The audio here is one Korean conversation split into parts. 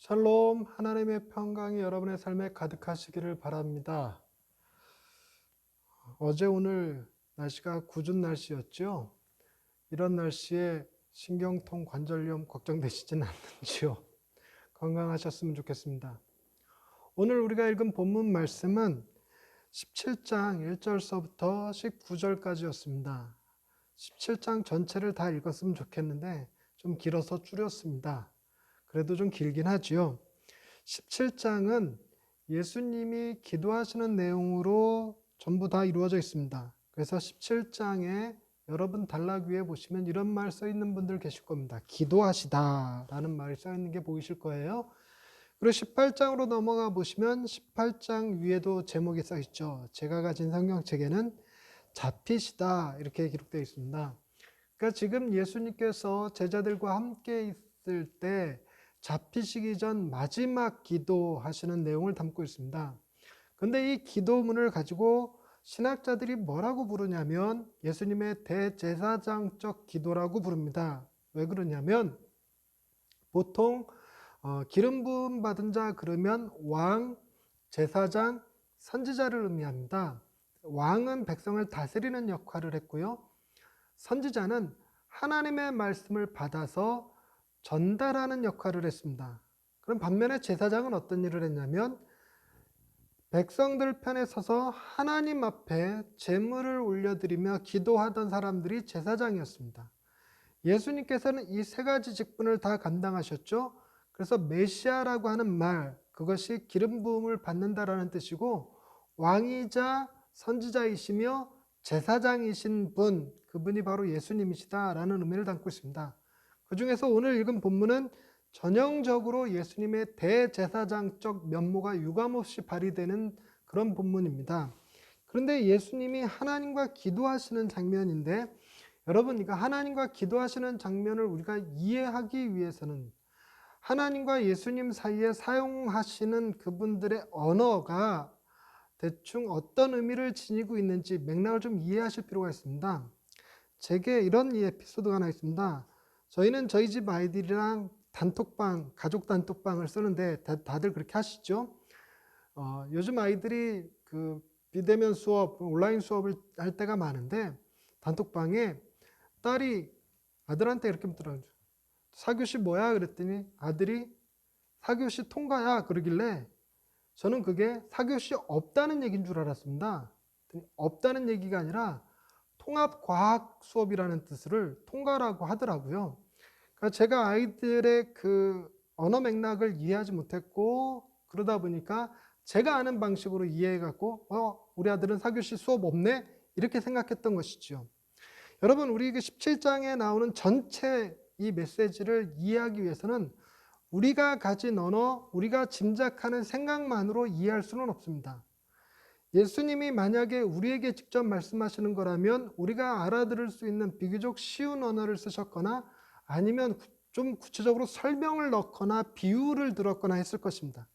샬롬, 하나님의 평강이 여러분의 삶에 가득하시기를 바랍니다. 어제 오늘 날씨가 궂은 날씨였죠? 이런 날씨에 신경통, 관절염 걱정되시진 않는지요? 건강하셨으면 좋겠습니다. 오늘 우리가 읽은 본문 말씀은 17장 1절서부터 19절까지였습니다. 17장 전체를 다 읽었으면 좋겠는데 좀 길어서 줄였습니다. 그래도 좀 길긴 하지요. 17장은 예수님이 기도하시는 내용으로 전부 다 이루어져 있습니다. 그래서 17장에 여러분 단락 위에 보시면 이런 말 써 있는 분들 계실 겁니다. 기도하시다 라는 말이 써 있는 게 보이실 거예요. 그리고 18장으로 넘어가 보시면 18장 위에도 제목이 써 있죠. 제가 가진 성경책에는 잡히시다 이렇게 기록되어 있습니다. 그러니까 지금 예수님께서 제자들과 함께 있을 때 잡히시기 전 마지막 기도하시는 내용을 담고 있습니다. 그런데 이 기도문을 가지고 신학자들이 뭐라고 부르냐면 예수님의 대제사장적 기도라고 부릅니다. 왜 그러냐면 보통 기름 부음 받은 자 그러면 왕, 제사장, 선지자를 의미합니다. 왕은 백성을 다스리는 역할을 했고요. 선지자는 하나님의 말씀을 받아서 전달하는 역할을 했습니다. 그럼 반면에 제사장은 어떤 일을 했냐면 백성들 편에 서서 하나님 앞에 제물을 올려드리며 기도하던 사람들이 제사장이었습니다. 예수님께서는 이 세 가지 직분을 다 감당하셨죠. 그래서 메시아라고 하는 말, 그것이 기름 부음을 받는다라는 뜻이고 왕이자 선지자이시며 제사장이신 분, 그분이 바로 예수님이시다라는 의미를 담고 있습니다. 그 중에서 오늘 읽은 본문은 전형적으로 예수님의 대제사장적 면모가 유감없이 발휘되는 그런 본문입니다. 그런데 예수님이 하나님과 기도하시는 장면인데 여러분, 이거 하나님과 기도하시는 장면을 우리가 이해하기 위해서는 하나님과 예수님 사이에 사용하시는 그분들의 언어가 대충 어떤 의미를 지니고 있는지 맥락을 좀 이해하실 필요가 있습니다. 제게 이런 에피소드가 하나 있습니다. 저희는 저희 집 아이들이랑 단톡방, 가족 단톡방을 쓰는데 다들 그렇게 하시죠? 요즘 아이들이 그 비대면 수업, 온라인 수업을 할 때가 많은데 단톡방에 딸이 아들한테 이렇게 묻더라고요. 사교시 뭐야? 그랬더니 아들이 사교시 통과야 그러길래 저는 그게 사교시 없다는 얘기인 줄 알았습니다. 없다는 얘기가 아니라 통합과학 수업이라는 뜻을 통과라고 하더라고요. 그러니까 제가 아이들의 그 언어 맥락을 이해하지 못했고 그러다 보니까 제가 아는 방식으로 이해해갖고 우리 아들은 사교시 수업 없네? 이렇게 생각했던 것이죠. 여러분, 우리 17장에 나오는 전체 이 메시지를 이해하기 위해서는 우리가 가진 언어, 우리가 짐작하는 생각만으로 이해할 수는 없습니다. 예수님이 만약에 우리에게 직접 말씀하시는 거라면 우리가 알아들을 수 있는 비교적 쉬운 언어를 쓰셨거나 아니면 좀 구체적으로 설명을 넣거나 비유를 들었거나 했을 것입니다.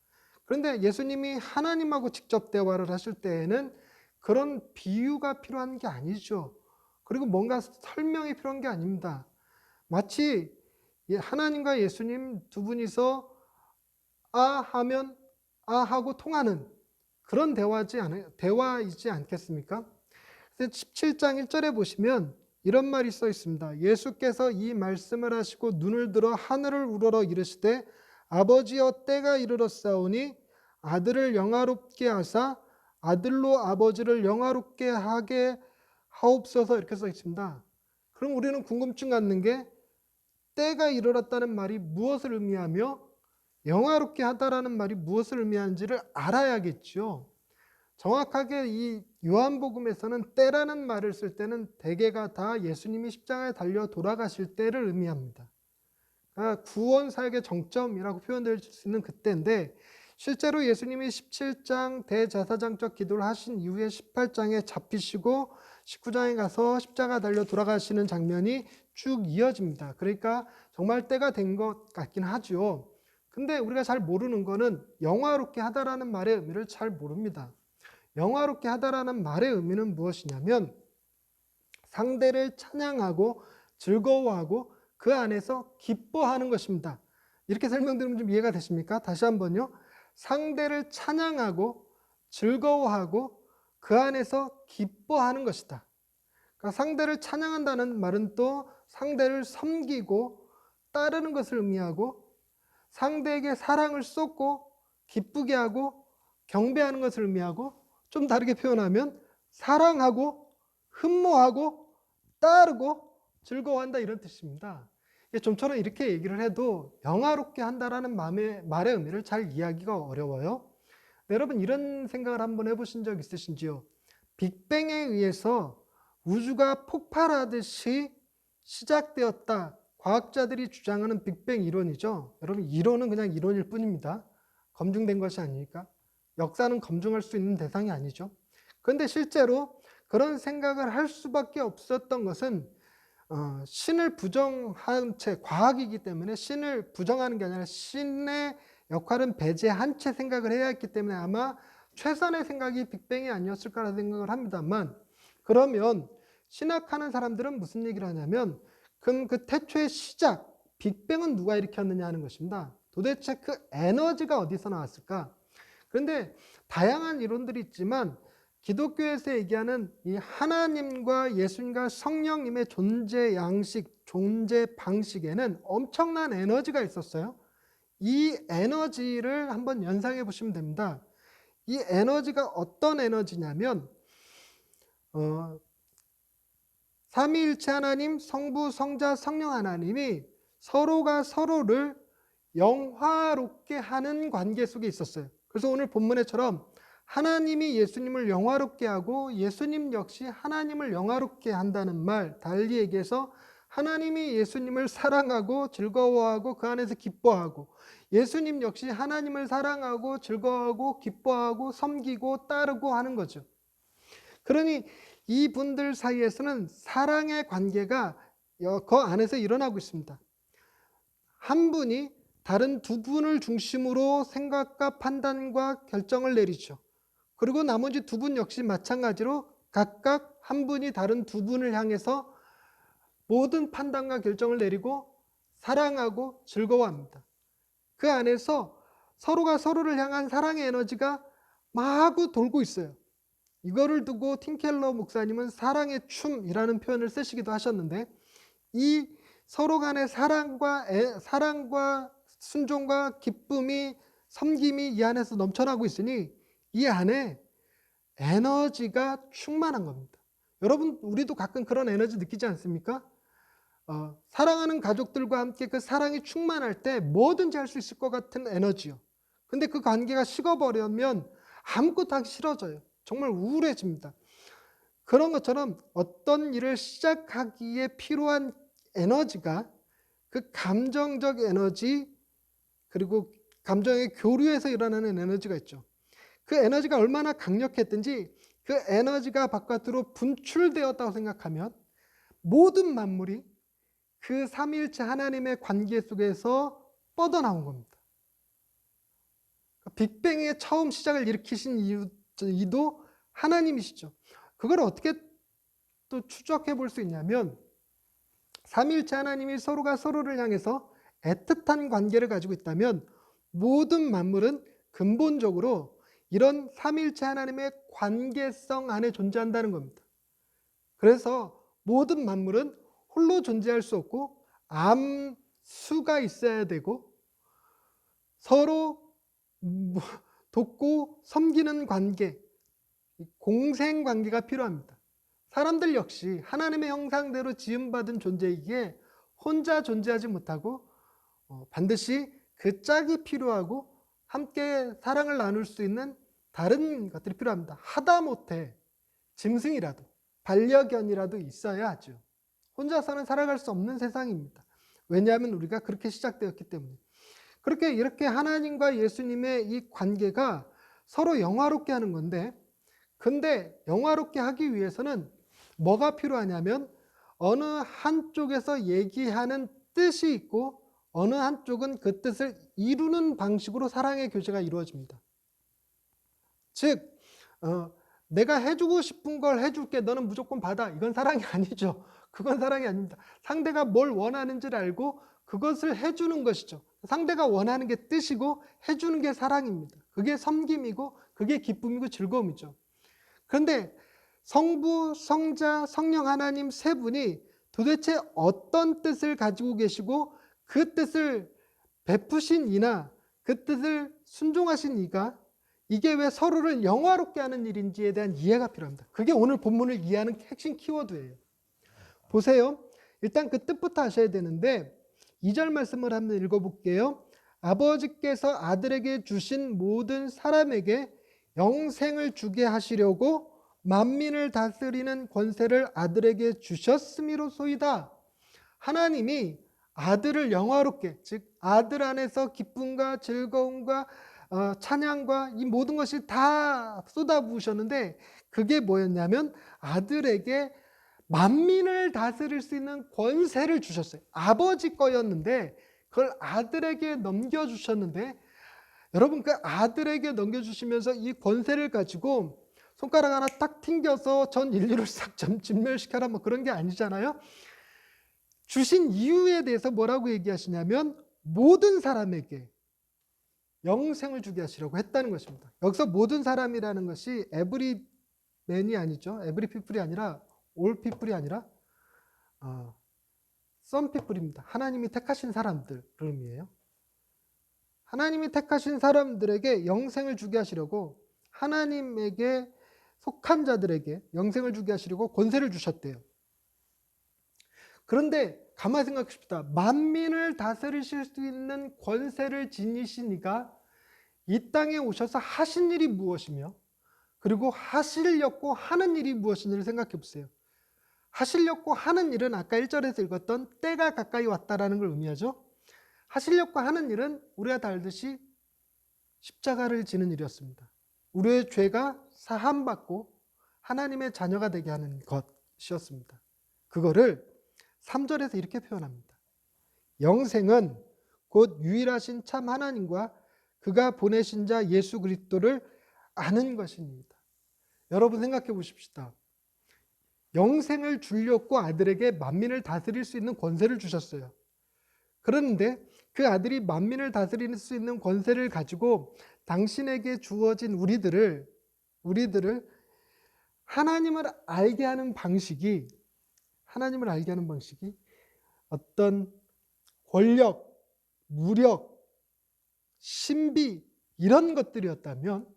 그런데 예수님이 하나님하고 직접 대화를 하실 때에는 그런 비유가 필요한 게 아니죠. 그리고 뭔가 설명이 필요한 게 아닙니다. 마치 하나님과 예수님 두 분이서 아 하면 아 하고 통하는 그런 대화이지 않겠습니까? 17장 1절에 보시면 이런 말이 써 있습니다. 예수께서 이 말씀을 하시고 눈을 들어 하늘을 우러러 이르시되 아버지여 때가 이르렀사오니 아들을 영화롭게 하사 아들로 아버지를 영화롭게 하게 하옵소서 이렇게 써 있습니다. 그럼 우리는 궁금증 갖는 게 때가 이르렀다는 말이 무엇을 의미하며 영화롭게 하다라는 말이 무엇을 의미하는지를 알아야겠죠. 정확하게 이 요한복음에서는 때라는 말을 쓸 때는 대개가 다 예수님이 십자가에 달려 돌아가실 때를 의미합니다. 그러니까 구원 사역의 정점이라고 표현될 수 있는 그때인데 실제로 예수님이 17장 대제사장적 기도를 하신 이후에 18장에 잡히시고 19장에 가서 십자가 달려 돌아가시는 장면이 쭉 이어집니다. 그러니까 정말 때가 된 것 같긴 하죠. 근데 우리가 잘 모르는 거는 영화롭게 하다라는 말의 의미를 잘 모릅니다. 영화롭게 하다라는 말의 의미는 무엇이냐면 상대를 찬양하고 즐거워하고 그 안에서 기뻐하는 것입니다. 이렇게 설명드리면 좀 이해가 되십니까? 다시 한번요. 상대를 찬양하고 즐거워하고 그 안에서 기뻐하는 것이다. 그러니까 상대를 찬양한다는 말은 또 상대를 섬기고 따르는 것을 의미하고 상대에게 사랑을 쏟고 기쁘게 하고 경배하는 것을 의미하고 좀 다르게 표현하면 사랑하고 흠모하고 따르고 즐거워한다 이런 뜻입니다. 좀처럼 이렇게 얘기를 해도 영화롭게 한다라는 말의 의미를 잘 이해하기가 어려워요. 네, 여러분 이런 생각을 한번 해보신 적 있으신지요? 빅뱅에 의해서 우주가 폭발하듯이 시작되었다. 과학자들이 주장하는 빅뱅 이론이죠. 여러분 이론은 그냥 이론일 뿐입니다. 검증된 것이 아니니까. 역사는 검증할 수 있는 대상이 아니죠. 그런데 실제로 그런 생각을 할 수밖에 없었던 것은 신을 부정한 채, 과학이기 때문에 신을 부정하는 게 아니라 신의 역할은 배제한 채 생각을 해야 했기 때문에 아마 최선의 생각이 빅뱅이 아니었을까라는 생각을 합니다만, 그러면 신학하는 사람들은 무슨 얘기를 하냐면 그럼 그 태초의 시작, 빅뱅은 누가 일으켰느냐 하는 것입니다. 도대체 그 에너지가 어디서 나왔을까? 그런데 다양한 이론들이 있지만 기독교에서 얘기하는 이 하나님과 예수님과 성령님의 존재 양식, 존재 방식에는 엄청난 에너지가 있었어요. 이 에너지를 한번 연상해 보시면 됩니다. 이 에너지가 어떤 에너지냐면 삼위일체 하나님, 성부, 성자, 성령 하나님이 서로가 서로를 영화롭게 하는 관계 속에 있었어요. 그래서 오늘 본문에처럼 하나님이 예수님을 영화롭게 하고 예수님 역시 하나님을 영화롭게 한다는 말, 달리 얘기해서 하나님이 예수님을 사랑하고 즐거워하고 그 안에서 기뻐하고 예수님 역시 하나님을 사랑하고 즐거워하고 기뻐하고 섬기고 따르고 하는 거죠. 그러니 이분들 사이에서는 사랑의 관계가 그 안에서 일어나고 있습니다. 한 분이 다른 두 분을 중심으로 생각과 판단과 결정을 내리죠. 그리고 나머지 두 분 역시 마찬가지로 각각 한 분이 다른 두 분을 향해서 모든 판단과 결정을 내리고 사랑하고 즐거워합니다. 그 안에서 서로가 서로를 향한 사랑의 에너지가 마구 돌고 있어요. 이거를 두고 팀 켈러 목사님은 사랑의 춤이라는 표현을 쓰시기도 하셨는데, 이 서로 간의 사랑과 순종과 기쁨이, 섬김이 이 안에서 넘쳐나고 있으니 이 안에 에너지가 충만한 겁니다. 여러분, 우리도 가끔 그런 에너지 느끼지 않습니까? 사랑하는 가족들과 함께 그 사랑이 충만할 때 뭐든지 할 수 있을 것 같은 에너지요. 근데 그 관계가 식어버리면 아무것도 하기 싫어져요. 정말 우울해집니다. 그런 것처럼 어떤 일을 시작하기에 필요한 에너지가, 그 감정적 에너지, 그리고 감정의 교류에서 일어나는 에너지가 있죠. 그 에너지가 얼마나 강력했든지 그 에너지가 바깥으로 분출되었다고 생각하면 모든 만물이 그 삼위일체 하나님의 관계 속에서 뻗어나온 겁니다. 빅뱅의 처음 시작을 일으키신 이도 하나님이시죠. 그걸 어떻게 또 추적해 볼 수 있냐면 삼위일체 하나님이 서로가 서로를 향해서 애틋한 관계를 가지고 있다면 모든 만물은 근본적으로 이런 삼위일체 하나님의 관계성 안에 존재한다는 겁니다. 그래서 모든 만물은 홀로 존재할 수 없고 암수가 있어야 되고 서로 돕고 섬기는 관계, 공생 관계가 필요합니다. 사람들 역시 하나님의 형상대로 지음받은 존재이기에 혼자 존재하지 못하고 반드시 그 짝이 필요하고 함께 사랑을 나눌 수 있는 다른 것들이 필요합니다. 하다못해 짐승이라도 반려견이라도 있어야 하죠. 혼자서는 살아갈 수 없는 세상입니다. 왜냐하면 우리가 그렇게 시작되었기 때문에. 그렇게 이렇게 하나님과 예수님의 이 관계가 서로 영화롭게 하는 건데, 근데 영화롭게 하기 위해서는 뭐가 필요하냐면 어느 한쪽에서 얘기하는 뜻이 있고 어느 한쪽은 그 뜻을 이루는 방식으로 사랑의 교제가 이루어집니다. 즉 내가 해주고 싶은 걸 해줄게, 너는 무조건 받아, 이건 사랑이 아니죠. 그건 사랑이 아닙니다. 상대가 뭘 원하는지를 알고 그것을 해주는 것이죠. 상대가 원하는 게 뜻이고 해주는 게 사랑입니다. 그게 섬김이고 그게 기쁨이고 즐거움이죠. 그런데 성부, 성자, 성령 하나님 세 분이 도대체 어떤 뜻을 가지고 계시고 그 뜻을 베푸신 이나 그 뜻을 순종하신 이가 이게 왜 서로를 영화롭게 하는 일인지에 대한 이해가 필요합니다. 그게 오늘 본문을 이해하는 핵심 키워드예요. 보세요. 일단 그 뜻부터 아셔야 되는데 2절 말씀을 한번 읽어볼게요. 아버지께서 아들에게 주신 모든 사람에게 영생을 주게 하시려고 만민을 다스리는 권세를 아들에게 주셨음이로소이다. 하나님이 아들을 영화롭게, 즉 아들 안에서 기쁨과 즐거움과 찬양과 이 모든 것이 다 쏟아부으셨는데 그게 뭐였냐면 아들에게 만민을 다스릴 수 있는 권세를 주셨어요. 아버지 거였는데 그걸 아들에게 넘겨주셨는데 여러분 그 아들에게 넘겨주시면서 이 권세를 가지고 손가락 하나 딱 튕겨서 전 인류를 싹 진멸시켜라 뭐 그런 게 아니잖아요. 주신 이유에 대해서 뭐라고 얘기하시냐면 모든 사람에게 영생을 주게 하시려고 했다는 것입니다. 여기서 모든 사람이라는 것이 에브리 맨이 아니죠. 에브리 피플이 아니라 올 피플이 아니라 some people입니다. 하나님이 택하신 사람들 의미예요. 하나님이 택하신 사람들에게 영생을 주게 하시려고 하나님에게 속한 자들에게 영생을 주게 하시려고 권세를 주셨대요. 그런데 가만히 생각해봅시다. 만민을 다스리실 수 있는 권세를 지니신 이가 이 땅에 오셔서 하신 일이 무엇이며 그리고 하시려고 하는 일이 무엇인지를 생각해 보세요. 하시려고 하는 일은 아까 1절에서 읽었던 때가 가까이 왔다라는 걸 의미하죠. 하시려고 하는 일은 우리가 다 알듯이 십자가를 지는 일이었습니다. 우리의 죄가 사함받고 하나님의 자녀가 되게 하는 것이었습니다. 그거를 3절에서 이렇게 표현합니다. 영생은 곧 유일하신 참 하나님과 그가 보내신 자 예수 그리스도를 아는 것입니다. 여러분 생각해 보십시다. 영생을 주려고 아들에게 만민을 다스릴 수 있는 권세를 주셨어요. 그런데 그 아들이 만민을 다스릴 수 있는 권세를 가지고 당신에게 주어진 우리들을 하나님을 알게 하는 방식이 어떤 권력, 무력, 신비 이런 것들이었다면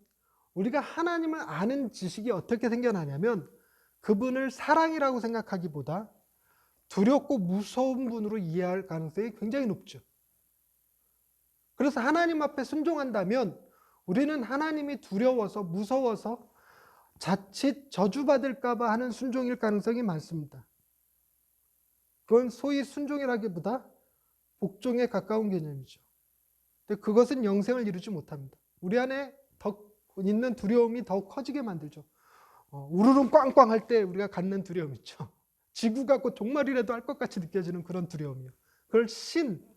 우리가 하나님을 아는 지식이 어떻게 생겨나냐면 그분을 사랑이라고 생각하기보다 두렵고 무서운 분으로 이해할 가능성이 굉장히 높죠. 그래서 하나님 앞에 순종한다면 우리는 하나님이 두려워서 무서워서 자칫 저주받을까 봐 하는 순종일 가능성이 많습니다. 그건 소위 순종이라기보다 복종에 가까운 개념이죠. 근데 그것은 영생을 이루지 못합니다. 우리 안에 더 있는 두려움이 더 커지게 만들죠. 우르릉 꽝꽝 할 때 우리가 갖는 두려움 있죠. 지구 갖고 종말이라도 할 것 같이 느껴지는 그런 두려움이요. 그걸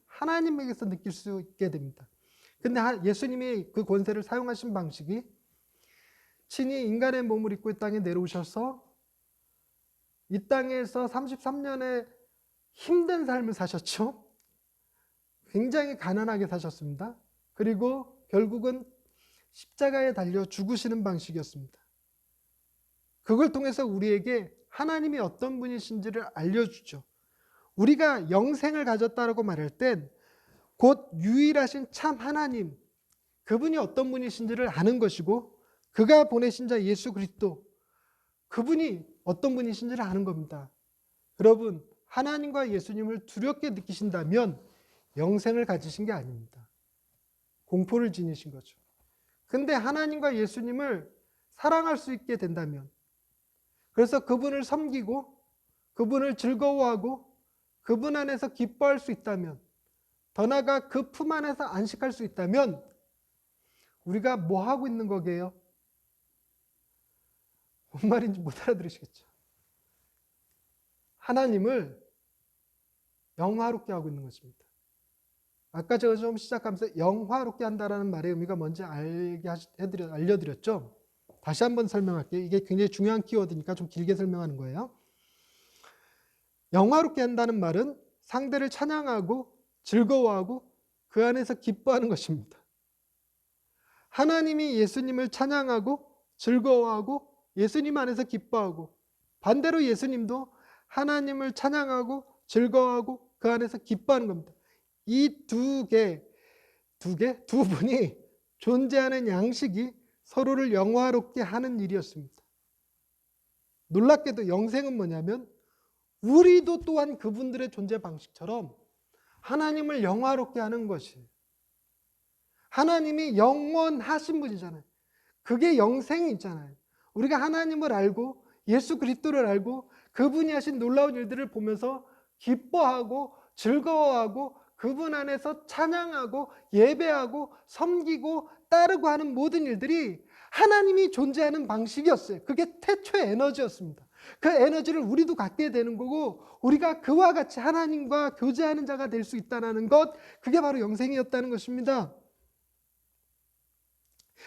하나님에게서 느낄 수 있게 됩니다. 근데 예수님이 그 권세를 사용하신 방식이 친히 인간의 몸을 입고 이 땅에 내려오셔서 이 땅에서 33년의 힘든 삶을 사셨죠. 굉장히 가난하게 사셨습니다. 그리고 결국은 십자가에 달려 죽으시는 방식이었습니다. 그걸 통해서 우리에게 하나님이 어떤 분이신지를 알려주죠. 우리가 영생을 가졌다라고 말할 땐 곧 유일하신 참 하나님, 그분이 어떤 분이신지를 아는 것이고 그가 보내신 자 예수 그리스도, 그분이 어떤 분이신지를 아는 겁니다. 여러분, 하나님과 예수님을 두렵게 느끼신다면 영생을 가지신 게 아닙니다. 공포를 지니신 거죠. 근데 하나님과 예수님을 사랑할 수 있게 된다면, 그래서 그분을 섬기고 그분을 즐거워하고 그분 안에서 기뻐할 수 있다면, 더 나아가 그 품 안에서 안식할 수 있다면 우리가 뭐 하고 있는 거게요? 뭔 말인지 못 알아들으시겠죠? 하나님을 영화롭게 하고 있는 것입니다. 아까 제가 좀 시작하면서 영화롭게 한다라는 말의 의미가 뭔지 알려드렸죠? 다시 한번 설명할게요. 이게 굉장히 중요한 키워드니까 좀 길게 설명하는 거예요. 영화롭게 한다는 말은 상대를 찬양하고 즐거워하고 그 안에서 기뻐하는 것입니다. 하나님이 예수님을 찬양하고 즐거워하고 예수님 안에서 기뻐하고, 반대로 예수님도 하나님을 찬양하고 즐거워하고 그 안에서 기뻐하는 겁니다. 이 두 분이 존재하는 양식이 서로를 영화롭게 하는 일이었습니다. 놀랍게도 영생은 뭐냐면 우리도 또한 그분들의 존재 방식처럼 하나님을 영화롭게 하는 것이에요. 하나님이 영원하신 분이잖아요. 그게 영생이잖아요. 우리가 하나님을 알고 예수 그리스도를 알고 그분이 하신 놀라운 일들을 보면서 기뻐하고 즐거워하고 그분 안에서 찬양하고 예배하고 섬기고 따르고 하는 모든 일들이 하나님이 존재하는 방식이었어요. 그게 태초의 에너지였습니다. 그 에너지를 우리도 갖게 되는 거고, 우리가 그와 같이 하나님과 교제하는 자가 될 수 있다는 것, 그게 바로 영생이었다는 것입니다.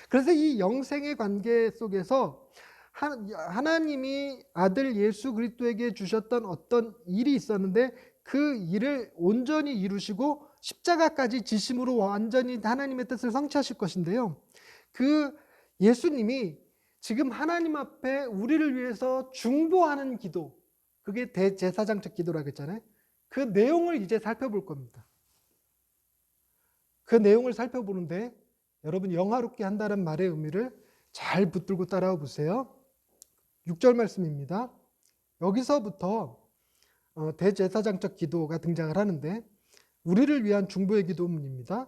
그래서 이 영생의 관계 속에서 하나님이 아들 예수 그리스도에게 주셨던 어떤 일이 있었는데, 그 일을 온전히 이루시고 십자가까지 지심으로 완전히 하나님의 뜻을 성취하실 것인데요, 그 예수님이 지금 하나님 앞에 우리를 위해서 중보하는 기도, 그게 대제사장적 기도라고 했잖아요. 그 내용을 이제 살펴볼 겁니다. 그 내용을 살펴보는데 여러분, 영화롭게 한다는 말의 의미를 잘 붙들고 따라와 보세요. 6절 말씀입니다. 여기서부터 대제사장적 기도가 등장을 하는데, 우리를 위한 중보의 기도문입니다.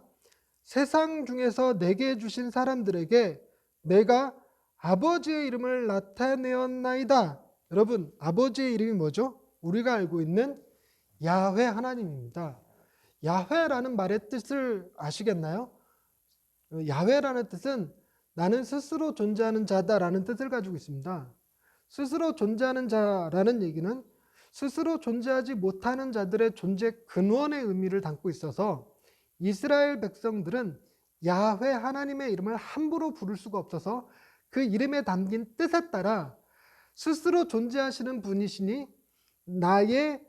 세상 중에서 내게 주신 사람들에게 내가 아버지의 이름을 나타내었나이다. 여러분, 아버지의 이름이 뭐죠? 우리가 알고 있는 야훼 하나님입니다. 야훼라는 말의 뜻을 아시겠나요? 야훼라는 뜻은 나는 스스로 존재하는 자다라는 뜻을 가지고 있습니다. 스스로 존재하는 자라는 얘기는 스스로 존재하지 못하는 자들의 존재 근원의 의미를 담고 있어서, 이스라엘 백성들은 야훼 하나님의 이름을 함부로 부를 수가 없어서 그 이름에 담긴 뜻에 따라 스스로 존재하시는 분이시니 나의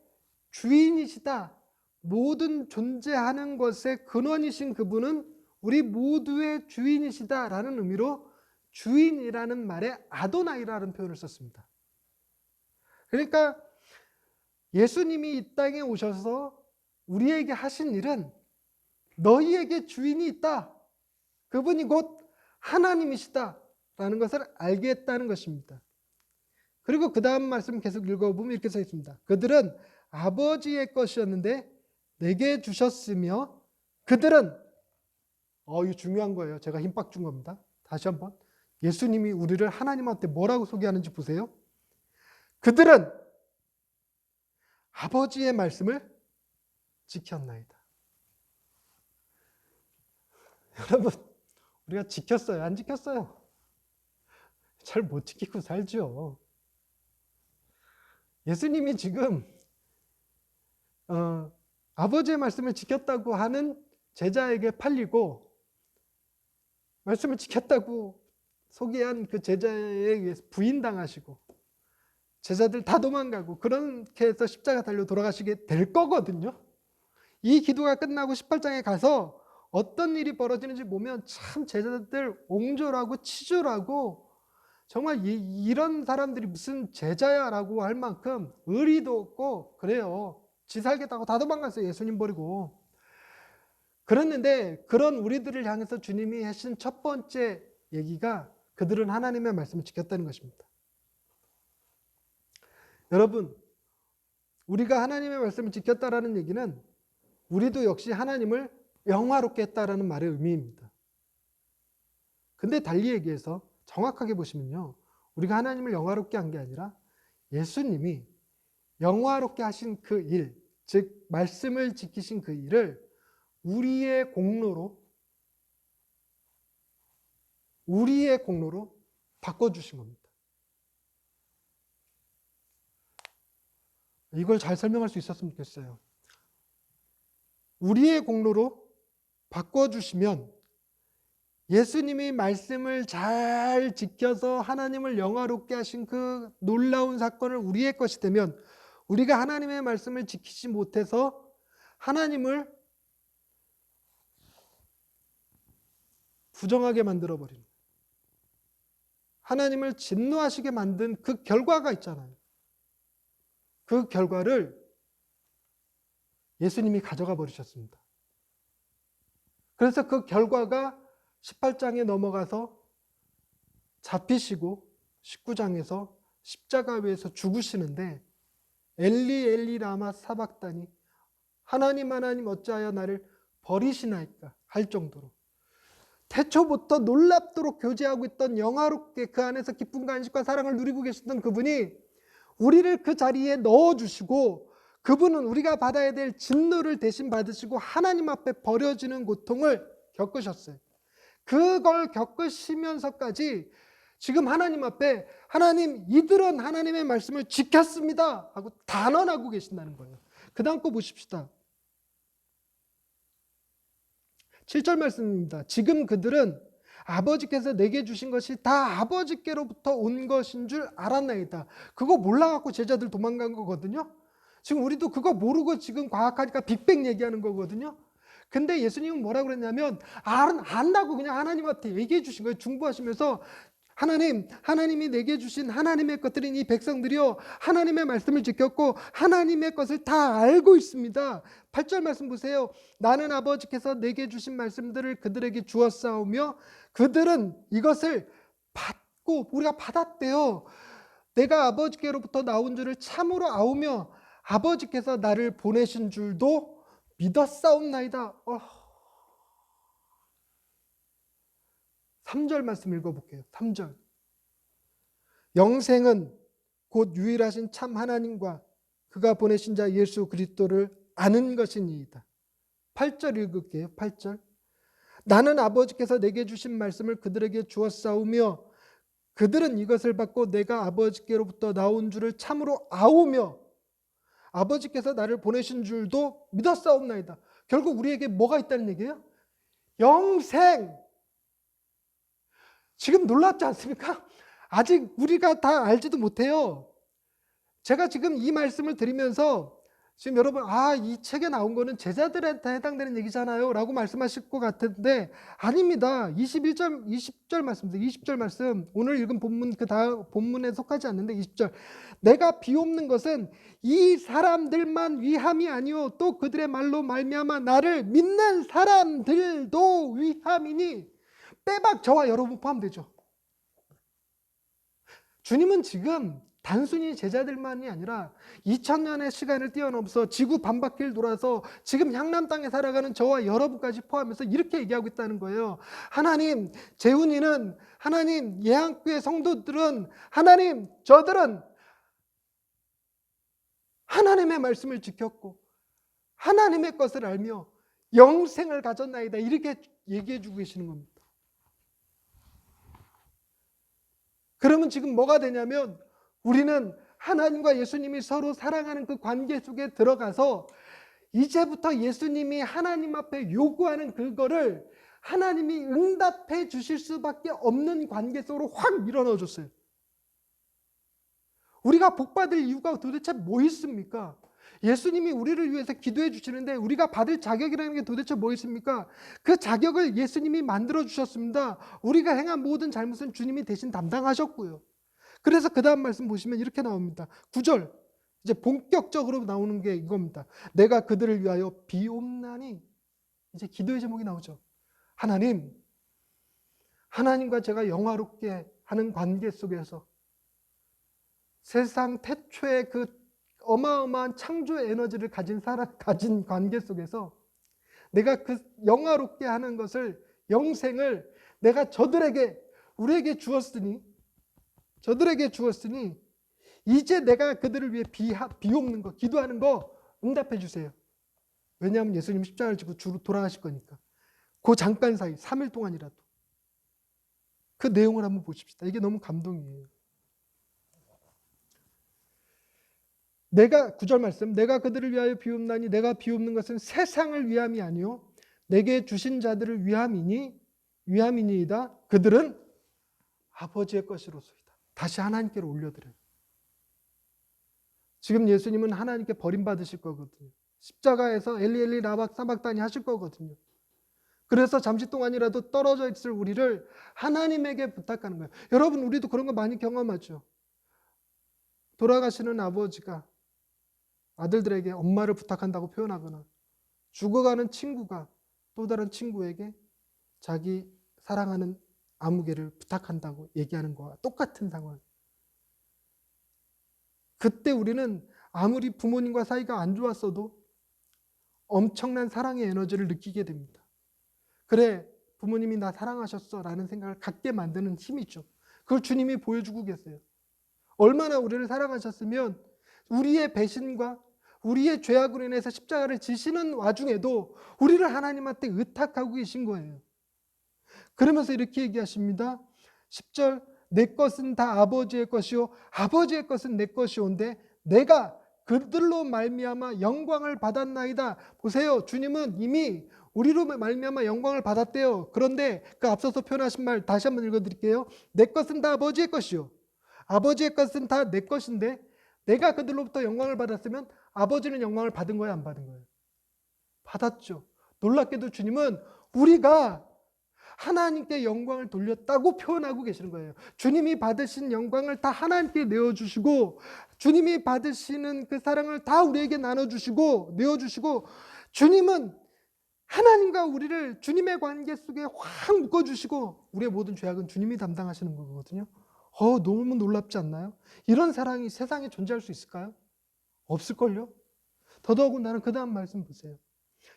주인이시다, 모든 존재하는 것의 근원이신 그분은 우리 모두의 주인이시다라는 의미로 주인이라는 말에 아도나이라는 표현을 썼습니다. 그러니까 예수님이 이 땅에 오셔서 우리에게 하신 일은 너희에게 주인이 있다, 그분이 곧 하나님이시다 라는 것을 알게 했다는 것입니다. 그리고 그 다음 말씀 계속 읽어보면 이렇게 써 있습니다. 그들은 아버지의 것이었는데 내게 주셨으며, 그들은, 이거 중요한 거예요. 제가 힘빡 준 겁니다. 다시 한번 예수님이 우리를 하나님한테 뭐라고 소개하는지 보세요. 그들은 아버지의 말씀을 지켰나이다. 여러분, 우리가 지켰어요? 안 지켰어요? 잘 못 지키고 살죠. 예수님이 지금 아버지의 말씀을 지켰다고 하는 제자에게 팔리고, 말씀을 지켰다고 소개한 그 제자에 의해서 부인당하시고 제자들 다 도망가고 그렇게 해서 십자가 달려 돌아가시게 될 거거든요. 이 기도가 끝나고 18장에 가서 어떤 일이 벌어지는지 보면 참 제자들 옹졸하고 치졸하고, 정말 이런 사람들이 무슨 제자야 라고 할 만큼 의리도 없고 그래요. 지 살겠다고 다 도망갔어요. 예수님 버리고. 그랬는데 그런 우리들을 향해서 주님이 하신 첫 번째 얘기가 그들은 하나님의 말씀을 지켰다는 것입니다. 여러분, 우리가 하나님의 말씀을 지켰다라는 얘기는 우리도 역시 하나님을 영화롭게 했다라는 말의 의미입니다. 근데 달리 얘기해서 정확하게 보시면요, 우리가 하나님을 영화롭게 한 게 아니라 예수님이 영화롭게 하신 그 일, 즉 말씀을 지키신 그 일을 우리의 공로로 바꿔주신 겁니다. 이걸 잘 설명할 수 있었으면 좋겠어요. 우리의 공로로 바꿔주시면 예수님이 말씀을 잘 지켜서 하나님을 영화롭게 하신 그 놀라운 사건을 우리의 것이 되면, 우리가 하나님의 말씀을 지키지 못해서 하나님을 부정하게 만들어버리는, 하나님을 진노하시게 만든 그 결과가 있잖아요. 그 결과를 예수님이 가져가 버리셨습니다. 그래서 그 결과가 18장에 넘어가서 잡히시고 19장에서 십자가 위에서 죽으시는데 엘리 엘리 라마 사박다니, 하나님 하나님 어찌하여 나를 버리시나이까 할 정도로 태초부터 놀랍도록 교제하고 있던, 영화롭게 그 안에서 기쁨 간식과 사랑을 누리고 계시던 그분이 우리를 그 자리에 넣어주시고, 그분은 우리가 받아야 될 진노를 대신 받으시고 하나님 앞에 버려지는 고통을 겪으셨어요. 그걸 겪으시면서까지 지금 하나님 앞에 하나님, 이들은 하나님의 말씀을 지켰습니다 하고 단언하고 계신다는 거예요. 그 다음 거 보십시다. 7절 말씀입니다. 지금 그들은 아버지께서 내게 주신 것이 다 아버지께로부터 온 것인 줄 알았나이다. 그거 몰라갖고 제자들 도망간 거거든요. 지금 우리도 그거 모르고 지금 과학하니까 빅뱅 얘기하는 거거든요. 근데 예수님은 뭐라고 그랬냐면 안다고 그냥 하나님한테 얘기해 주신 거예요. 중보하시면서 하나님이 내게 주신 하나님의 것들인 이 백성들이요, 하나님의 말씀을 지켰고 하나님의 것을 다 알고 있습니다. 8절 말씀 보세요. 나는 아버지께서 내게 주신 말씀들을 그들에게 주었사오며 그들은 이것을 받고, 우리가 받았대요. 내가 아버지께로부터 나온 줄을 참으로 아오며 아버지께서 나를 보내신 줄도 믿었사옵나이다. 3절 말씀 읽어볼게요. 3절. 영생은 곧 유일하신 참 하나님과 그가 보내신 자 예수 그리스도를 아는 것이니이다. 8절 읽을게요. 8절. 나는 아버지께서 내게 주신 말씀을 그들에게 주었사오며 그들은 이것을 받고 내가 아버지께로부터 나온 줄을 참으로 아오며 아버지께서 나를 보내신 줄도 믿었사옵나이다. 결국 우리에게 뭐가 있다는 얘기예요? 영생. 지금 놀랍지 않습니까? 아직 우리가 다 알지도 못해요. 제가 지금 이 말씀을 드리면서 지금 여러분, 이 책에 나온 거는 제자들한테 해당되는 얘기잖아요 라고 말씀하실 것 같은데 아닙니다. 20절 말씀입니다. 20절 말씀, 오늘 읽은 본문 그 다음 본문에 속하지 않는데 20절. 내가 비옵는 것은 이 사람들만 위함이 아니요 또 그들의 말로 말미암아 나를 믿는 사람들도 위함이니, 빼박 저와 여러분 포함되죠. 주님은 지금 단순히 제자들만이 아니라 2000년의 시간을 뛰어넘어서 지구 반바퀴를 돌아서 지금 향남 땅에 살아가는 저와 여러분까지 포함해서 이렇게 얘기하고 있다는 거예요. 하나님, 재훈이는, 하나님, 예한교회 성도들은, 하나님, 저들은 하나님의 말씀을 지켰고 하나님의 것을 알며 영생을 가졌나이다. 이렇게 얘기해 주고 계시는 겁니다. 그러면 지금 뭐가 되냐면 우리는 하나님과 예수님이 서로 사랑하는 그 관계 속에 들어가서 이제부터 예수님이 하나님 앞에 요구하는 그거를 하나님이 응답해 주실 수밖에 없는 관계 속으로 확 밀어넣어 줬어요. 우리가 복받을 이유가 도대체 뭐 있습니까? 예수님이 우리를 위해서 기도해 주시는데 우리가 받을 자격이라는 게 도대체 뭐 있습니까? 그 자격을 예수님이 만들어 주셨습니다. 우리가 행한 모든 잘못은 주님이 대신 담당하셨고요. 그래서 그 다음 말씀 보시면 이렇게 나옵니다. 9절, 이제 본격적으로 나오는 게 이겁니다. 내가 그들을 위하여 비옵나니, 이제 기도의 제목이 나오죠. 하나님과 제가 영화롭게 하는 관계 속에서 세상 태초의 그 어마어마한 창조 에너지를 가진 관계 속에서 내가 그 영화롭게 하는 것을, 영생을 내가 우리에게 주었으니 이제 내가 그들을 위해 비옵는 거, 기도하는 거 응답해 주세요. 왜냐하면 예수님 십자가를 지고 주로 돌아가실 거니까. 그 잠깐 사이 3일 동안이라도 그 내용을 한번 보십시다. 이게 너무 감동이에요. 9절 말씀, 내가 그들을 위하여 비옵나니 내가 비옵는 것은 세상을 위함이 아니요 내게 주신 자들을 위함이니이다. 그들은 아버지의 것이로소이다. 다시 하나님께로 올려드려요. 지금 예수님은 하나님께 버림받으실 거거든요. 십자가에서 엘리 엘리 라박 사박다니 하실 거거든요. 그래서 잠시 동안이라도 떨어져 있을 우리를 하나님에게 부탁하는 거예요. 여러분, 우리도 그런 거 많이 경험하죠. 돌아가시는 아버지가 아들들에게 엄마를 부탁한다고 표현하거나, 죽어가는 친구가 또 다른 친구에게 자기 사랑하는 아무개를 부탁한다고 얘기하는 거와 똑같은 상황. 그때 우리는 아무리 부모님과 사이가 안 좋았어도 엄청난 사랑의 에너지를 느끼게 됩니다. 그래, 부모님이 나 사랑하셨어 라는 생각을 갖게 만드는 힘이죠. 그걸 주님이 보여주고 계세요. 얼마나 우리를 사랑하셨으면 우리의 배신과 우리의 죄악으로 인해서 십자가를 지시는 와중에도 우리를 하나님한테 의탁하고 계신 거예요. 그러면서 이렇게 얘기하십니다. 10절, 내 것은 다 아버지의 것이요 아버지의 것은 내 것이온데 내가 그들로 말미암아 영광을 받았나이다. 보세요, 주님은 이미 우리로 말미암아 영광을 받았대요. 그런데 그 앞서서 표현하신 말 다시 한번 읽어드릴게요. 내 것은 다 아버지의 것이요 아버지의 것은 다 내 것인데 내가 그들로부터 영광을 받았으면 아버지는 영광을 받은 거예요, 안 받은 거예요? 받았죠. 놀랍게도 주님은 우리가 하나님께 영광을 돌렸다고 표현하고 계시는 거예요. 주님이 받으신 영광을 다 하나님께 내어주시고, 주님이 받으시는 그 사랑을 다 우리에게 나눠주시고 내어주시고, 주님은 하나님과 우리를 주님의 관계 속에 확 묶어주시고, 우리의 모든 죄악은 주님이 담당하시는 거거든요. 너무 놀랍지 않나요? 이런 사랑이 세상에 존재할 수 있을까요? 없을걸요? 더더군다나 그 다음 말씀 보세요.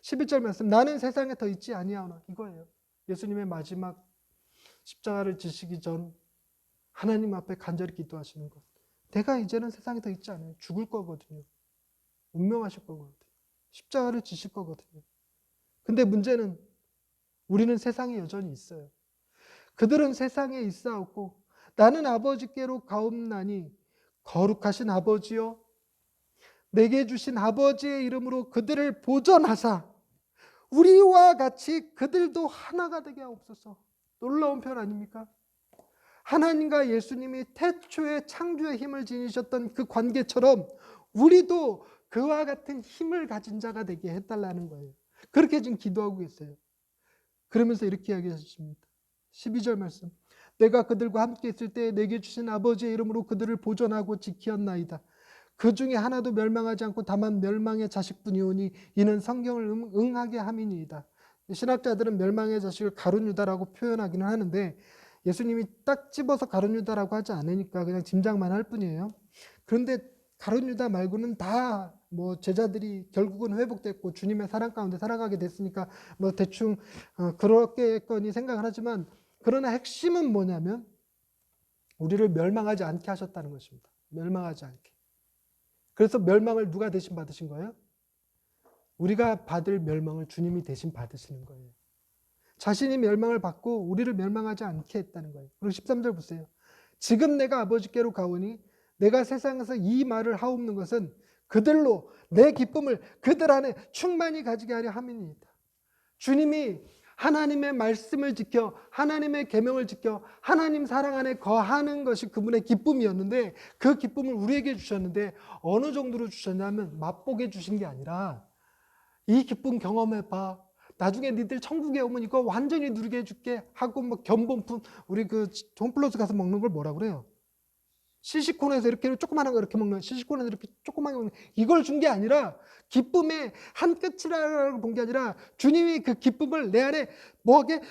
11절 말씀, 나는 세상에 더 있지 아니하오나, 이거예요. 예수님의 마지막 십자가를 지시기 전 하나님 앞에 간절히 기도하시는 것. 내가 이제는 세상에 더 있지 않아요. 죽을 거거든요. 운명하실 거거든요. 십자가를 지실 거거든요. 근데 문제는 우리는 세상에 여전히 있어요. 그들은 세상에 있사옵고 나는 아버지께로 가옵나니 거룩하신 아버지여 내게 주신 아버지의 이름으로 그들을 보전하사 우리와 같이 그들도 하나가 되게 하옵소서. 놀라운 표현 아닙니까? 하나님과 예수님이 태초에 창조의 힘을 지니셨던 그 관계처럼 우리도 그와 같은 힘을 가진 자가 되게 해달라는 거예요. 그렇게 지금 기도하고 계세요. 그러면서 이렇게 이야기하십니다. 12절 말씀, 내가 그들과 함께 있을 때 내게 주신 아버지의 이름으로 그들을 보존하고 지키었나이다. 그 중에 하나도 멸망하지 않고 다만 멸망의 자식뿐이오니 이는 성경을 응하게 함이니이다. 신학자들은 멸망의 자식을 가룟 유다라고 표현하기는 하는데 예수님이 딱 집어서 가룟 유다라고 하지 않으니까 그냥 짐작만 할 뿐이에요. 그런데 가룟 유다 말고는 다 뭐 제자들이 결국은 회복됐고 주님의 사랑 가운데 살아가게 됐으니까 뭐 대충 그렇게거니 생각을 하지만, 그러나 핵심은 뭐냐면 우리를 멸망하지 않게 하셨다는 것입니다. 멸망하지 않게. 그래서 멸망을 누가 대신 받으신 거예요? 우리가 받을 멸망을 주님이 대신 받으시는 거예요. 자신이 멸망을 받고 우리를 멸망하지 않게 했다는 거예요. 그리고 13절 보세요. 지금 내가 아버지께로 가오니 내가 세상에서 이 말을 하옵는 것은 그들로 내 기쁨을 그들 안에 충만히 가지게 하려 함이니이다. 주님이 하나님의 말씀을 지켜 하나님의 계명을 지켜 하나님 사랑 안에 거하는 것이 그분의 기쁨이었는데, 그 기쁨을 우리에게 주셨는데 어느 정도로 주셨냐면 맛보게 주신 게 아니라 이 기쁨 경험해봐, 나중에 니들 천국에 오면 이거 완전히 누리게 해줄게 하고 뭐 견본품, 우리 그 홈플러스 가서 먹는 걸 뭐라 그래요? 시시콘에서 이렇게 조그마한 거 이렇게 먹는, 시시콘에서 이렇게 조그마한 거 먹는, 이걸 준 게 아니라 기쁨의 한 끝이라고 본 게 아니라 주님이 그 기쁨을 내 안에 뭐하게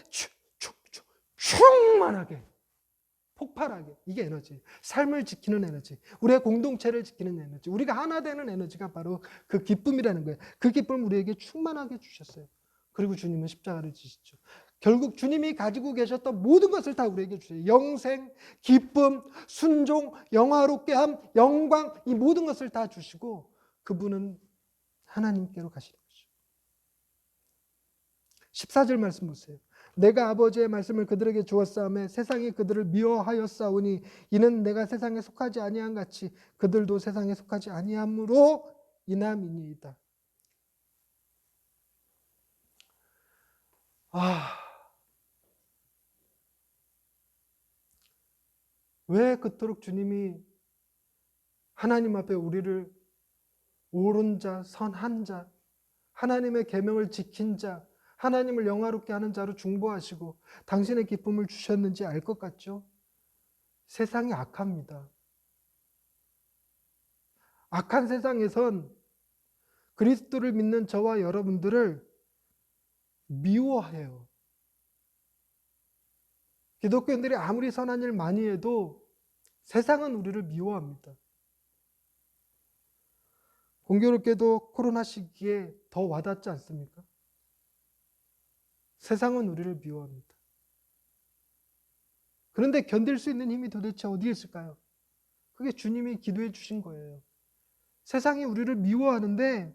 충만하게 폭발하게, 이게 에너지, 삶을 지키는 에너지, 우리의 공동체를 지키는 에너지, 우리가 하나 되는 에너지가 바로 그 기쁨이라는 거예요. 그 기쁨을 우리에게 충만하게 주셨어요. 그리고 주님은 십자가를 지시죠. 결국 주님이 가지고 계셨던 모든 것을 다 우리에게 주세요. 영생, 기쁨, 순종, 영화롭게함, 영광, 이 모든 것을 다 주시고 그분은 하나님께로 가시는 거죠. 14절 말씀 보세요. 내가 아버지의 말씀을 그들에게 주었사오매 세상이 그들을 미워하였사오니 이는 내가 세상에 속하지 아니한 같이 그들도 세상에 속하지 아니함으로 인함이니이다. 왜 그토록 주님이 하나님 앞에 우리를 옳은 자, 선한 자, 하나님의 계명을 지킨 자, 하나님을 영화롭게 하는 자로 중보하시고 당신의 기쁨을 주셨는지 알 것 같죠? 세상이 악합니다. 악한 세상에선 그리스도를 믿는 저와 여러분들을 미워해요. 기독교인들이 아무리 선한 일 많이 해도 세상은 우리를 미워합니다. 공교롭게도 코로나 시기에 더 와닿지 않습니까? 세상은 우리를 미워합니다. 그런데 견딜 수 있는 힘이 도대체 어디에 있을까요? 그게 주님이 기도해 주신 거예요. 세상이 우리를 미워하는데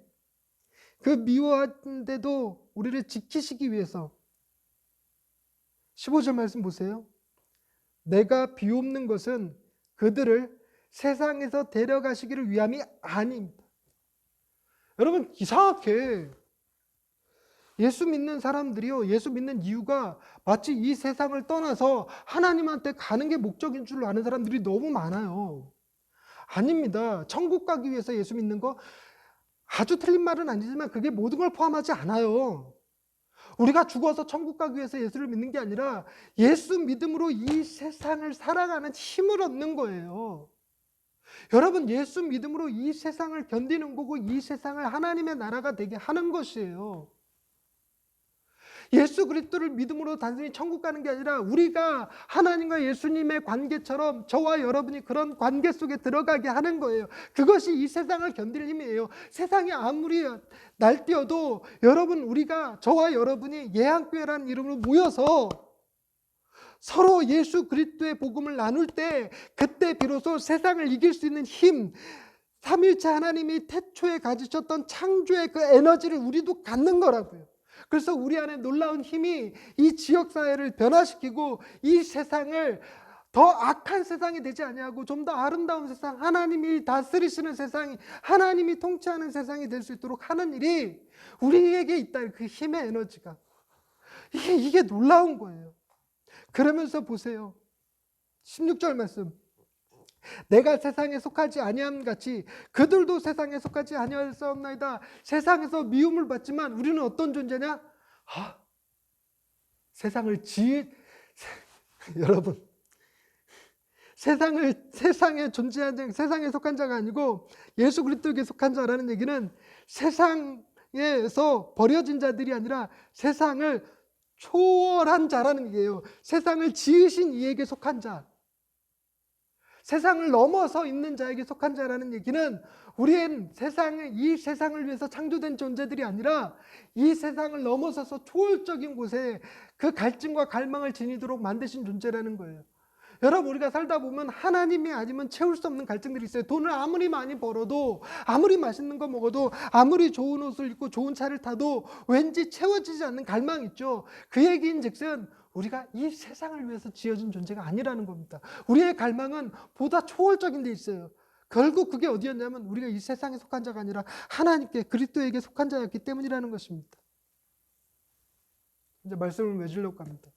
그 미워하는데도 우리를 지키시기 위해서 15절 말씀 보세요. 내가 비옵는 것은 그들을 세상에서 데려가시기를 위함이 아닙니다. 여러분, 이상하게 예수 믿는 사람들이요, 예수 믿는 이유가 마치 이 세상을 떠나서 하나님한테 가는 게 목적인 줄 아는 사람들이 너무 많아요. 아닙니다. 천국 가기 위해서 예수 믿는 거 아주 틀린 말은 아니지만 그게 모든 걸 포함하지 않아요. 우리가 죽어서 천국 가기 위해서 예수를 믿는 게 아니라 예수 믿음으로 이 세상을 살아가는 힘을 얻는 거예요. 여러분, 예수 믿음으로 이 세상을 견디는 거고 이 세상을 하나님의 나라가 되게 하는 것이에요. 예수 그리스도를 믿음으로 단순히 천국 가는 게 아니라 우리가 하나님과 예수님의 관계처럼 저와 여러분이 그런 관계 속에 들어가게 하는 거예요. 그것이 이 세상을 견딜 힘이에요. 세상이 아무리 날뛰어도 여러분, 우리가 저와 여러분이 예한교회라는 이름으로 모여서 서로 예수 그리스도의 복음을 나눌 때 그때 비로소 세상을 이길 수 있는 힘, 삼일체 하나님이 태초에 가지셨던 창조의 그 에너지를 우리도 갖는 거라고요. 그래서 우리 안에 놀라운 힘이 이 지역사회를 변화시키고 이 세상을 더 악한 세상이 되지 아니하고 좀 더 아름다운 세상, 하나님이 다스리시는 세상이, 하나님이 통치하는 세상이 될 수 있도록 하는 일이 우리에게 있다. 그 힘의 에너지가. 이게 놀라운 거예요. 그러면서 보세요. 16절 말씀. 내가 세상에 속하지 아니함 같이 그들도 세상에 속하지 아니하였사옵나이다. 세상에서 미움을 받지만 우리는 어떤 존재냐? 여러분, 세상에 존재한 자, 세상에 속한 자가 아니고 예수 그리스도에게 속한 자라는 얘기는 세상에서 버려진 자들이 아니라 세상을 초월한 자라는 얘기예요. 세상을 지으신 이에게 속한 자, 세상을 넘어서 있는 자에게 속한 자라는 얘기는 우리는 이 세상을 위해서 창조된 존재들이 아니라 이 세상을 넘어서서 초월적인 곳에 그 갈증과 갈망을 지니도록 만드신 존재라는 거예요. 여러분, 우리가 살다 보면 하나님이 아니면 채울 수 없는 갈증들이 있어요. 돈을 아무리 많이 벌어도, 아무리 맛있는 거 먹어도, 아무리 좋은 옷을 입고 좋은 차를 타도 왠지 채워지지 않는 갈망이 있죠. 그 얘기인 즉슨 우리가 이 세상을 위해서 지어진 존재가 아니라는 겁니다. 우리의 갈망은 보다 초월적인 데 있어요. 결국 그게 어디였냐면 우리가 이 세상에 속한 자가 아니라 하나님께, 그리스도에게 속한 자였기 때문이라는 것입니다. 이제 말씀을 맺으려고 합니다.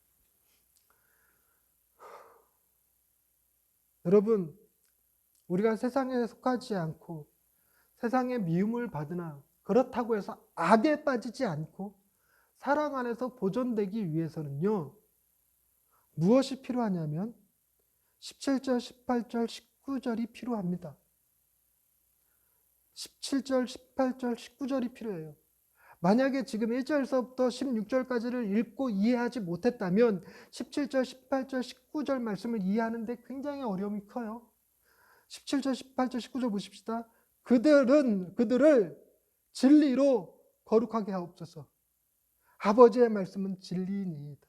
여러분, 우리가 세상에 속하지 않고 세상의 미움을 받으나 그렇다고 해서 악에 빠지지 않고 사랑 안에서 보존되기 위해서는요, 무엇이 필요하냐면 17절, 18절, 19절이 필요합니다. 17절, 18절, 19절이 필요해요. 만약에 지금 1절서부터 16절까지를 읽고 이해하지 못했다면 17절, 18절, 19절 말씀을 이해하는데 굉장히 어려움이 커요. 17절, 18절, 19절 보십시다. 그들을 진리로 거룩하게 하옵소서. 아버지의 말씀은 진리이니이다.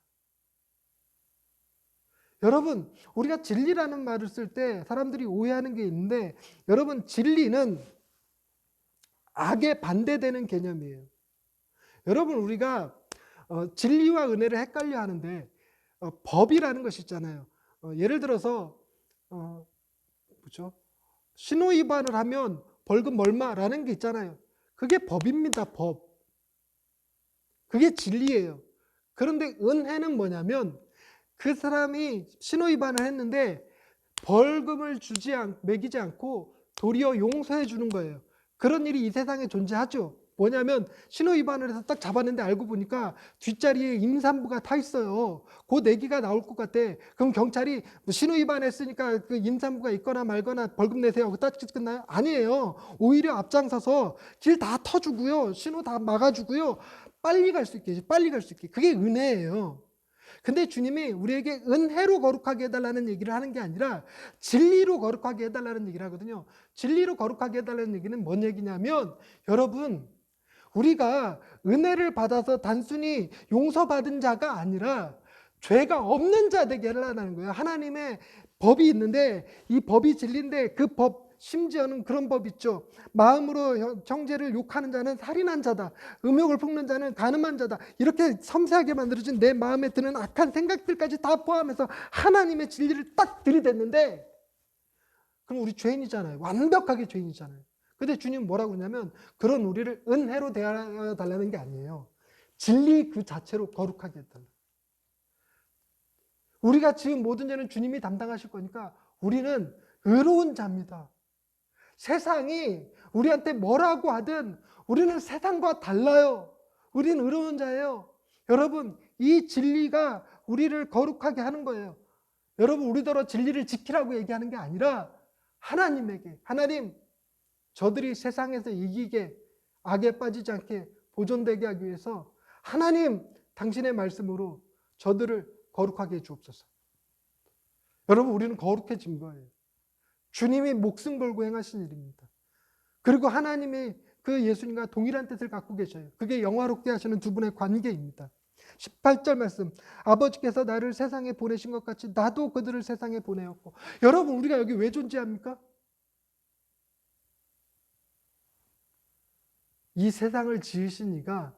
여러분, 우리가 진리라는 말을 쓸 때 사람들이 오해하는 게 있는데, 여러분, 진리는 악에 반대되는 개념이에요. 여러분, 우리가 진리와 은혜를 헷갈려 하는데 법이라는 것이 있잖아요. 예를 들어서 뭐죠? 신호 위반을 하면 벌금 얼마라는 게 있잖아요. 그게 법입니다. 법. 그게 진리예요. 그런데 은혜는 뭐냐면 그 사람이 신호 위반을 했는데 벌금을 매기지 않고 도리어 용서해 주는 거예요. 그런 일이 이 세상에 존재하죠. 뭐냐면 신호 위반을 해서 딱 잡았는데 알고 보니까 뒷자리에 임산부가 타 있어요. 곧 아기가 나올 것 같아. 그럼 경찰이 뭐 신호 위반했으니까 그 임산부가 있거나 말거나 벌금 내세요 하고 딱 끝나요? 아니에요. 오히려 앞장서서 길 다 터주고요. 신호 다 막아주고요. 빨리 갈 수 있게, 빨리 갈 수 있게. 그게 은혜예요. 근데 주님이 우리에게 은혜로 거룩하게 해달라는 얘기를 하는 게 아니라 진리로 거룩하게 해달라는 얘기를 하거든요. 진리로 거룩하게 해달라는 얘기는 뭔 얘기냐면, 여러분, 우리가 은혜를 받아서 단순히 용서받은 자가 아니라 죄가 없는 자 되게 하려는 거예요. 하나님의 법이 있는데 이 법이 진리인데 그 법, 심지어는 그런 법 있죠. 마음으로 형제를 욕하는 자는 살인한 자다. 음욕을 품는 자는 간음한 자다. 이렇게 섬세하게 만들어진 내 마음에 드는 악한 생각들까지 다 포함해서 하나님의 진리를 딱 들이댔는데, 그럼 우리 죄인이잖아요. 완벽하게 죄인이잖아요. 근데 주님 뭐라고 하냐면 그런 우리를 은혜로 대하여 달라는 게 아니에요. 진리 그 자체로 거룩하게 해달라. 우리가 지은 모든 죄는 주님이 담당하실 거니까 우리는 의로운 자입니다. 세상이 우리한테 뭐라고 하든 우리는 세상과 달라요. 우리는 의로운 자예요. 여러분, 이 진리가 우리를 거룩하게 하는 거예요. 여러분, 우리더러 진리를 지키라고 얘기하는 게 아니라 하나님에게, 하나님, 저들이 세상에서 이기게, 악에 빠지지 않게 보존되게 하기 위해서 하나님, 당신의 말씀으로 저들을 거룩하게 해 주옵소서. 여러분, 우리는 거룩해진 거예요. 주님이 목숨 걸고 행하신 일입니다. 그리고 하나님이 그 예수님과 동일한 뜻을 갖고 계셔요. 그게 영화롭게 하시는 두 분의 관계입니다. 18절 말씀, 아버지께서 나를 세상에 보내신 것 같이 나도 그들을 세상에 보내었고. 여러분, 우리가 여기 왜 존재합니까? 이 세상을 지으신 이가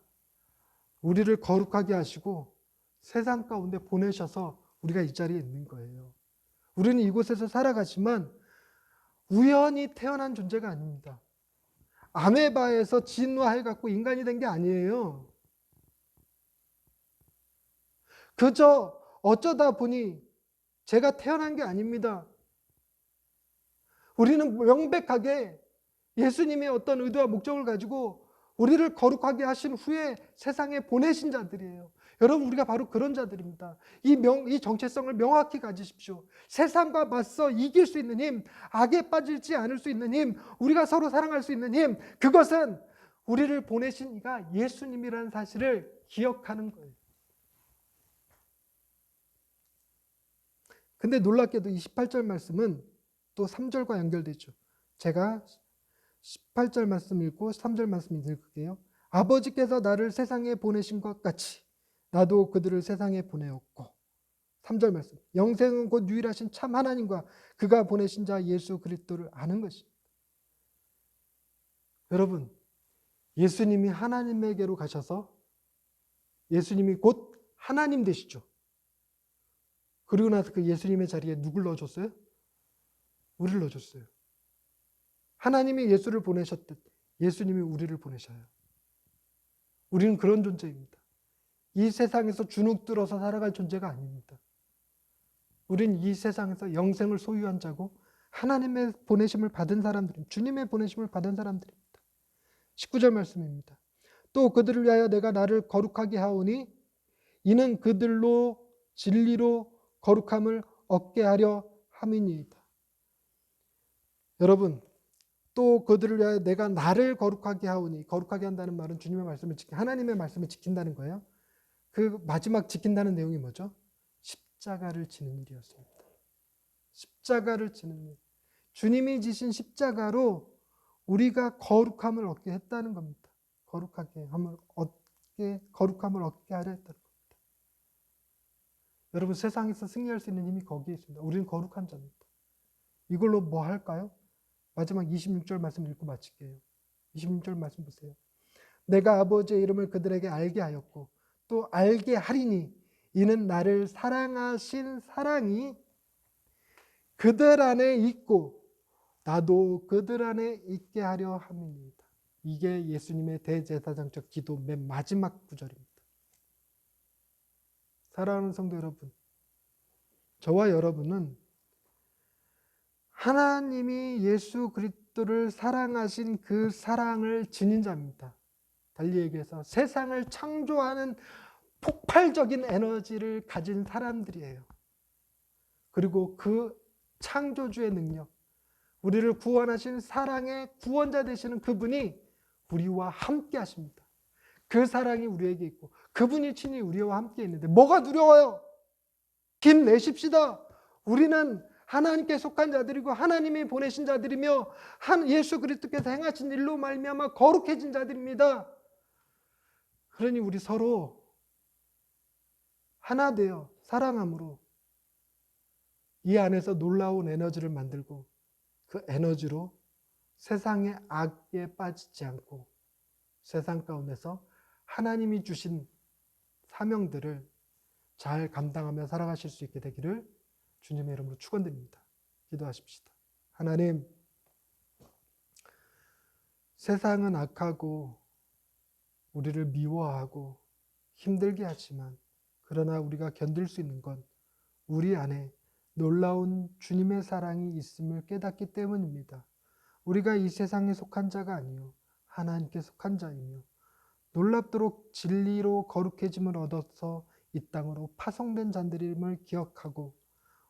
우리를 거룩하게 하시고 세상 가운데 보내셔서 우리가 이 자리에 있는 거예요. 우리는 이곳에서 살아가지만 우연히 태어난 존재가 아닙니다. 아메바에서 진화해갖고 인간이 된 게 아니에요. 그저 어쩌다 보니 제가 태어난 게 아닙니다. 우리는 명백하게 예수님의 어떤 의도와 목적을 가지고 우리를 거룩하게 하신 후에 세상에 보내신 자들이에요. 여러분, 우리가 바로 그런 자들입니다. 이 정체성을 명확히 가지십시오. 세상과 맞서 이길 수 있는 힘, 악에 빠지지 않을 수 있는 힘, 우리가 서로 사랑할 수 있는 힘, 그것은 우리를 보내신 이가 예수님이라는 사실을 기억하는 거예요. 근데 놀랍게도 28절 말씀은 또 3절과 연결되죠. 제가 18절 말씀 읽고 3절 말씀 읽을게요. 아버지께서 나를 세상에 보내신 것 같이 나도 그들을 세상에 보내었고. 3절 말씀, 영생은 곧 유일하신 참 하나님과 그가 보내신 자 예수 그리스도를 아는 것입니다. 여러분, 예수님이 하나님에게로 가셔서 예수님이 곧 하나님 되시죠. 그리고 나서 그 예수님의 자리에 누굴 넣어줬어요? 우리를 넣어줬어요. 하나님이 예수를 보내셨듯 예수님이 우리를 보내셔요. 우리는 그런 존재입니다. 이 세상에서 주눅들어서 살아갈 존재가 아닙니다. 우리는 이 세상에서 영생을 소유한 자고 하나님의 보내심을 받은 사람들입니다. 주님의 보내심을 받은 사람들입니다. 19절 말씀입니다. 또 그들을 위하여 내가 나를 거룩하게 하오니 이는 그들로 진리로 거룩함을 얻게 하려 함이니이다. 여러분, 또 그들을 위하여 내가 나를 거룩하게 하오니, 거룩하게 한다는 말은 주님의 말씀을 하나님의 말씀을 지킨다는 거예요. 그 마지막 지킨다는 내용이 뭐죠? 십자가를 지는 일이었습니다. 십자가를 지는 일. 주님이 지신 십자가로 우리가 거룩함을 얻게 했다는 겁니다. 거룩함을 얻게 하려 했다는 겁니다. 여러분, 세상에서 승리할 수 있는 힘이 거기에 있습니다. 우리는 거룩한 자입니다. 이걸로 뭐 할까요? 마지막 26절 말씀 읽고 마칠게요. 26절 말씀 보세요. 내가 아버지의 이름을 그들에게 알게 하였고 또 알게 하리니 이는 나를 사랑하신 사랑이 그들 안에 있고 나도 그들 안에 있게 하려 함이니이다. 이게 예수님의 대제사장적 기도 맨 마지막 구절입니다. 사랑하는 성도 여러분, 저와 여러분은 하나님이 예수 그리스도를 사랑하신 그 사랑을 지닌 자입니다. 달리 얘기해서 세상을 창조하는 폭발적인 에너지를 가진 사람들이에요. 그리고 그 창조주의 능력, 우리를 구원하신 사랑의 구원자 되시는 그분이 우리와 함께 하십니다. 그 사랑이 우리에게 있고 그분이 친히 우리와 함께 있는데 뭐가 두려워요? 힘내십시다. 우리는 하나님께 속한 자들이고 하나님이 보내신 자들이며 예수 그리스도께서 행하신 일로 말미암아 거룩해진 자들입니다. 그러니 우리 서로 하나 되어 사랑함으로 이 안에서 놀라운 에너지를 만들고 그 에너지로 세상의 악에 빠지지 않고 세상 가운데서 하나님이 주신 사명들을 잘 감당하며 살아가실 수 있게 되기를 주님의 이름으로 축원드립니다. 기도하십시다. 하나님, 세상은 악하고 우리를 미워하고 힘들게 하지만 그러나 우리가 견딜 수 있는 건 우리 안에 놀라운 주님의 사랑이 있음을 깨닫기 때문입니다. 우리가 이 세상에 속한 자가 아니요 하나님께 속한 자이며 놀랍도록 진리로 거룩해짐을 얻어서 이 땅으로 파송된 자들임을 기억하고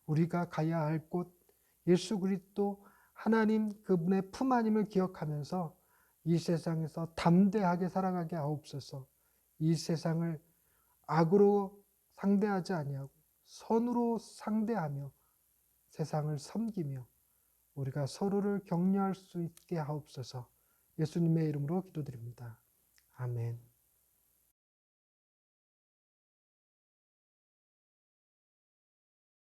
우리가 가야 할 곳 예수 그리스도 하나님 그분의 품 안임을 기억하면서 이 세상에서 담대하게 살아가게 하옵소서. 이 세상을 악으로 상대하지 아니하고 선으로 상대하며 세상을 섬기며 우리가 서로를 격려할 수 있게 하옵소서. 예수님의 이름으로 기도드립니다. 아멘.